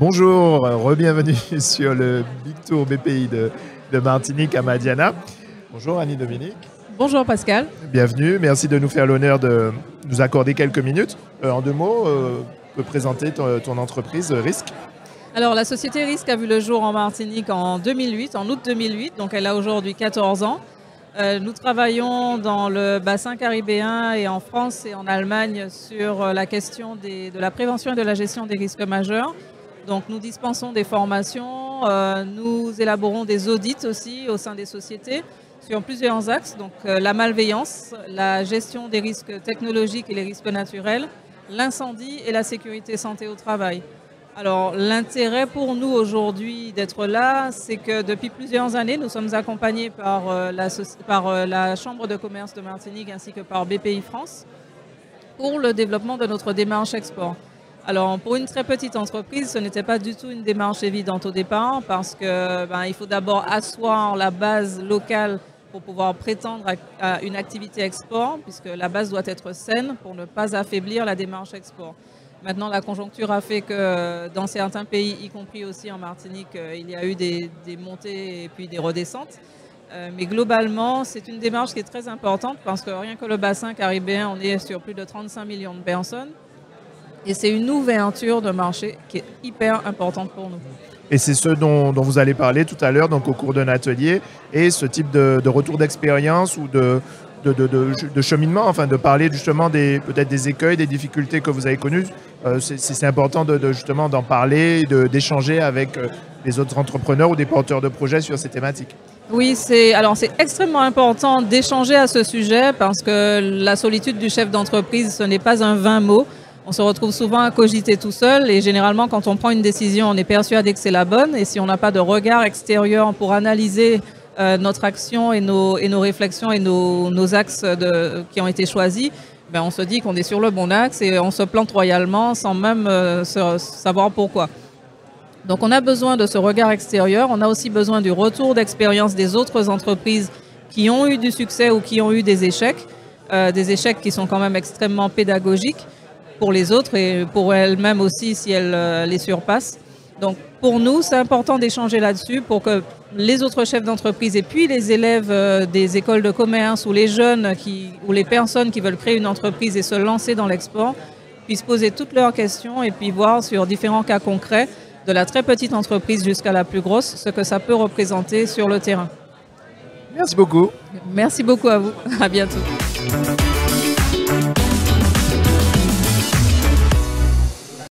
Bonjour, re-bienvenue sur le Big Tour BPI de Martinique à Madiana. Bonjour Annie-Dominique. Bonjour Pascal. Bienvenue, merci de nous faire l'honneur de nous accorder quelques minutes. En 2 mots, tu peux présenter ton entreprise Risk. Alors la société Risk a vu le jour en Martinique en 2008, en août 2008, donc elle a aujourd'hui 14 ans. Nous travaillons dans le bassin caribéen et en France et en Allemagne sur la question de la prévention et de la gestion des risques majeurs. Donc nous dispensons des formations, nous élaborons des audits aussi au sein des sociétés sur plusieurs axes, donc la malveillance, la gestion des risques technologiques et les risques naturels, l'incendie et la sécurité santé au travail. Alors l'intérêt pour nous aujourd'hui d'être là, c'est que depuis plusieurs années, nous sommes accompagnés par la Chambre de commerce de Martinique ainsi que par BPI France pour le développement de notre démarche export. Alors, pour une très petite entreprise, ce n'était pas du tout une démarche évidente au départ parce qu'il faut d'abord asseoir la base locale pour pouvoir prétendre à une activité export, puisque la base doit être saine pour ne pas affaiblir la démarche export. Maintenant, la conjoncture a fait que dans certains pays, y compris aussi en Martinique, il y a eu des montées et puis des redescentes. Mais globalement, c'est une démarche qui est très importante parce que rien que le bassin caribéen, on est sur plus de 35 millions de personnes. Et c'est une ouverture de marché qui est hyper importante pour nous. Et c'est ce dont vous allez parler tout à l'heure, donc au cours d'un atelier, et ce type de retour d'expérience ou de cheminement, enfin de parler justement peut-être des écueils, des difficultés que vous avez connues. C'est important justement d'en parler, d'échanger avec les autres entrepreneurs ou des porteurs de projets sur ces thématiques. Oui, c'est extrêmement important d'échanger à ce sujet parce que la solitude du chef d'entreprise, ce n'est pas un vain mot. On se retrouve souvent à cogiter tout seul et généralement quand on prend une décision, on est persuadé que c'est la bonne et si on n'a pas de regard extérieur pour analyser notre action et nos réflexions et nos axes qui ont été choisis, on se dit qu'on est sur le bon axe et on se plante royalement sans même savoir pourquoi. Donc on a besoin de ce regard extérieur, on a aussi besoin du retour d'expérience des autres entreprises qui ont eu du succès ou qui ont eu des échecs qui sont quand même extrêmement pédagogiques pour les autres et pour elles-mêmes aussi si elles les surpassent. Donc pour nous, c'est important d'échanger là-dessus pour que les autres chefs d'entreprise et puis les élèves des écoles de commerce ou les jeunes ou les personnes qui veulent créer une entreprise et se lancer dans l'export puissent poser toutes leurs questions et puis voir sur différents cas concrets, de la très petite entreprise jusqu'à la plus grosse, ce que ça peut représenter sur le terrain. Merci beaucoup. Merci beaucoup à vous. À bientôt.